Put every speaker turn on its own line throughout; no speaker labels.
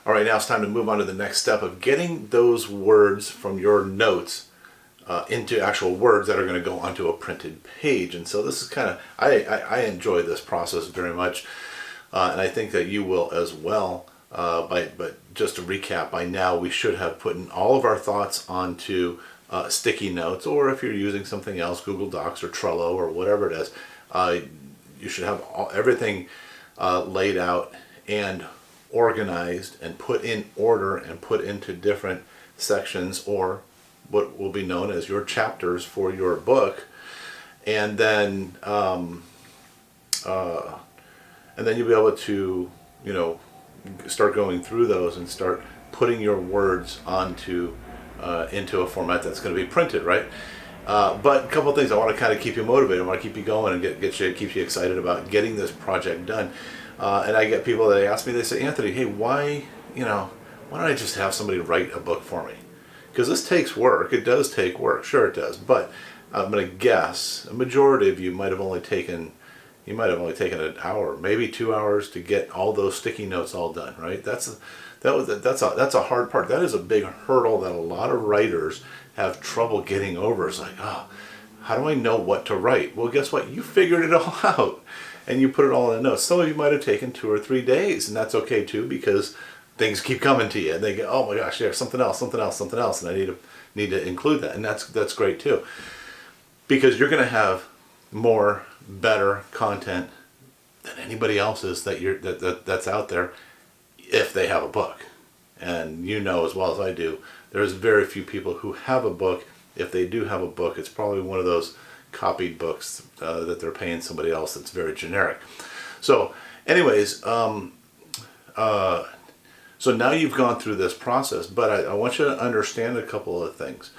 All right, now it's time to move on to the next step of getting those words from your notes into actual words that are going to go onto a printed page. And so this is kind of, I enjoy this process very much, and I think that you will as well. But just to recap, by now we should have put in all of our thoughts onto sticky notes, or if you're using something else, Google Docs or Trello or whatever it is, you should have everything laid out and organized and put in order and put into different sections, or what will be known as your chapters for your book. And then you'll be able to, start going through those and start putting your words onto into a format that's going to be printed, right? But a couple of things I want to kind of keep you motivated. I want to keep you going and keep you excited about getting this project done. And I get people that ask me, they say, Anthony, hey, why don't I just have somebody write a book for me? Because this takes work. It does take work. Sure it does. But I'm going to guess a majority of you might have only taken an hour, maybe 2 hours to get all those sticky notes all done, right? That's a hard part. That is a big hurdle that a lot of writers have trouble getting over. It's like, oh, how do I know what to write? Well, guess what? You figured it all out. And you put it all in the notes. Some of you might have taken 2 or 3 days, and that's okay too, because things keep coming to you, and they go, "Oh my gosh, there's something else," and I need to include that, and that's great too, because you're going to have more, better content than anybody else's that's out there, if they have a book. And you know as well as I do, there's very few people who have a book. If they do have a book, it's probably one of those copied books that they're paying somebody else that's very generic. So anyways, so now you've gone through this process, but I want you to understand a couple of things.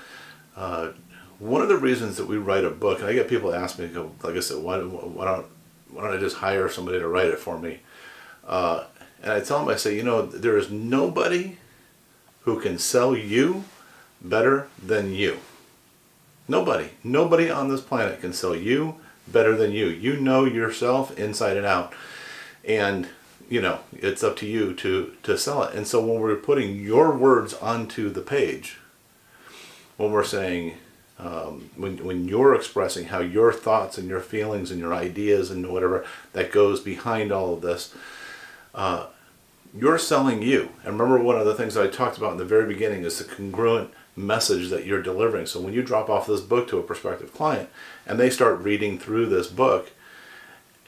One of the reasons that we write a book, and I get people ask me, like I said, why don't I just hire somebody to write it for me? And I tell them, I say, there is nobody who can sell you better than you. Nobody on this planet can sell you better than you. You know yourself inside and out, and it's up to you to sell it. And so when we're putting your words onto the page, when we're saying, when you're expressing how your thoughts and your feelings and your ideas and whatever that goes behind all of this, you're selling you. And remember, one of the things that I talked about in the very beginning is the congruent message that you're delivering. So when you drop off this book to a prospective client and they start reading through this book,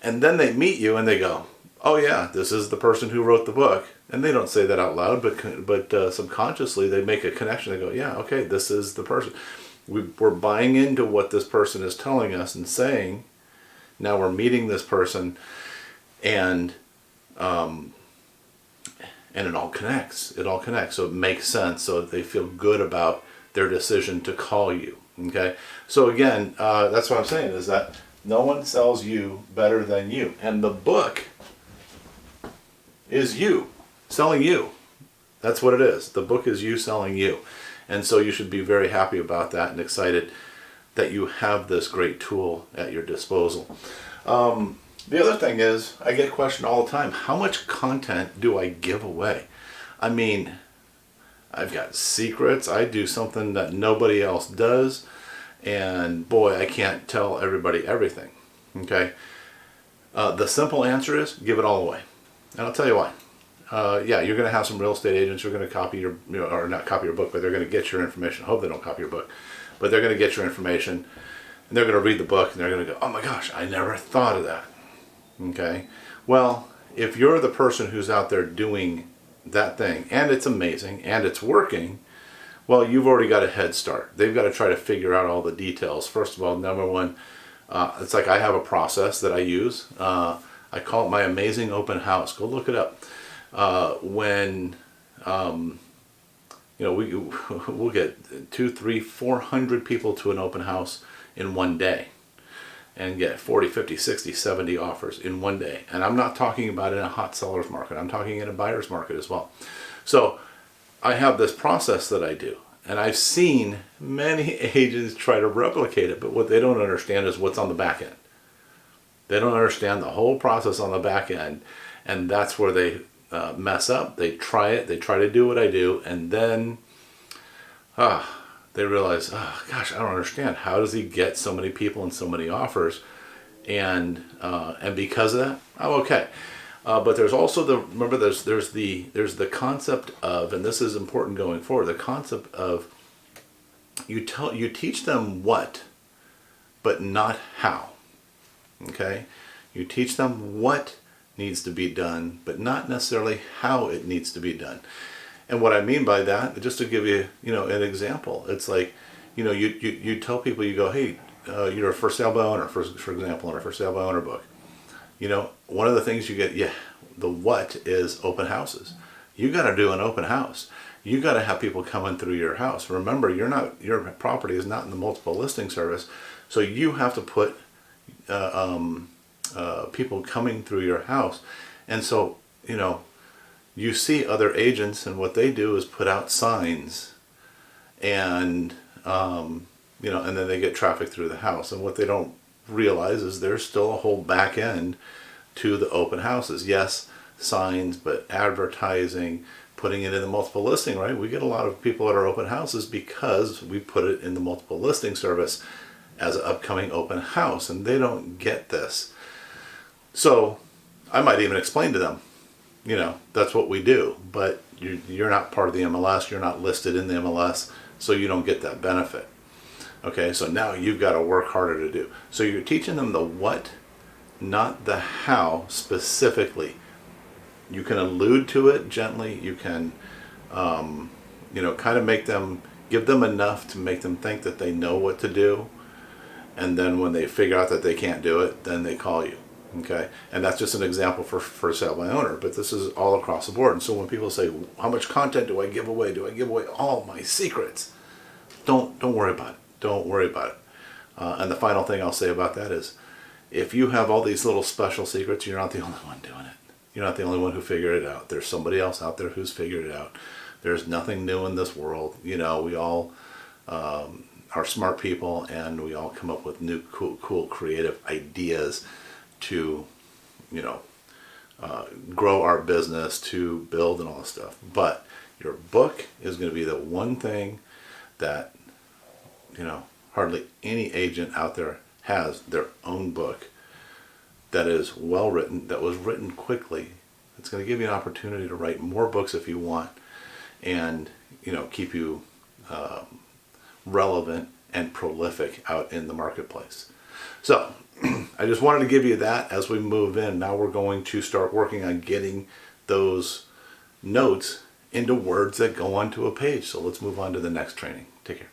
and then they meet you and they go, "Oh yeah, this is the person who wrote the book," and they don't say that out loud, but subconsciously they make a connection. They go, "Yeah, okay, this is the person." We're buying into what this person is telling us and saying. Now we're meeting this person, and it all connects. So it makes sense. So they feel good about their decision to call you. Okay. So again, that's what I'm saying, is that no one sells you better than you, and the book is you selling you. That's what it is. The book is you selling you, and so you should be very happy about that and excited that you have this great tool at your disposal. The other thing is, I get questioned all the time, how much content do I give away? I mean, I've got secrets. I do something that nobody else does, and boy, I can't tell everybody everything. Okay? The simple answer is, give it all away. And I'll tell you why. Yeah, you're going to have some real estate agents who are going to copy your, or not copy your book, but they're going to get your information. I hope they don't copy your book, but they're going to get your information, and they're going to read the book, and they're going to go, "Oh my gosh, I never thought of that." Okay, well, if you're the person who's out there doing that thing, and it's amazing, and it's working, well, you've already got a head start. They've got to try to figure out all the details. First of all, number one, it's like I have a process that I use. I call it my amazing open house. Go look it up. We'll get 200, 300, 400 people to an open house in one day, and get 40, 50, 60, 70 offers in one day. And I'm not talking about in a hot seller's market. I'm talking in a buyer's market as well. So I have this process that I do, and I've seen many agents try to replicate it, but what they don't understand is what's on the back end. They don't understand the whole process on the back end, and that's where they mess up, they try it, they try to do what I do, and then they realize, oh gosh, I don't understand. How does he get so many people and so many offers? And because of that, I'm okay. But there's also remember there's the concept of, and this is important going forward, the concept of you teach them what, but not how. Okay? You teach them what needs to be done, but not necessarily how it needs to be done. And what I mean by that, just to give you, an example, it's like, you tell people, you go, hey, you're a for sale by owner, for example, in a for sale by owner book. One of the things you get, the what is open houses. You got to do an open house. You got to have people coming through your house. Remember, your property is not in the multiple listing service, so you have to put people coming through your house. And so, you see other agents, and what they do is put out signs, and and then they get traffic through the house. And what they don't realize is there's still a whole back end to the open houses. Yes, signs, but advertising, putting it in the multiple listing, right? We get a lot of people at our open houses because we put it in the multiple listing service as an upcoming open house, and they don't get this. So I might even explain to them, that's what we do, but you're not part of the MLS, you're not listed in the MLS, so you don't get that benefit. Okay, so now you've got to work harder to do. So you're teaching them the what, not the how specifically. You can allude to it gently. You can, kind of give them enough to make them think that they know what to do. And then when they figure out that they can't do it, then they call you. Okay, and that's just an example for sale by owner, but this is all across the board. And so when people say, how much content do I give away? Do I give away all my secrets? Don't worry about it. Don't worry about it. And the final thing I'll say about that is, if you have all these little special secrets, you're not the only one doing it. You're not the only one who figured it out. There's somebody else out there who's figured it out. There's nothing new in this world. We all are smart people, and we all come up with new, cool, creative ideas to, grow our business, to build and all this stuff. But your book is going to be the one thing that, hardly any agent out there has their own book that is well written, that was written quickly. It's going to give you an opportunity to write more books if you want, and keep you relevant and prolific out in the marketplace. So I just wanted to give you that as we move in. Now we're going to start working on getting those notes into words that go onto a page. So let's move on to the next training. Take care.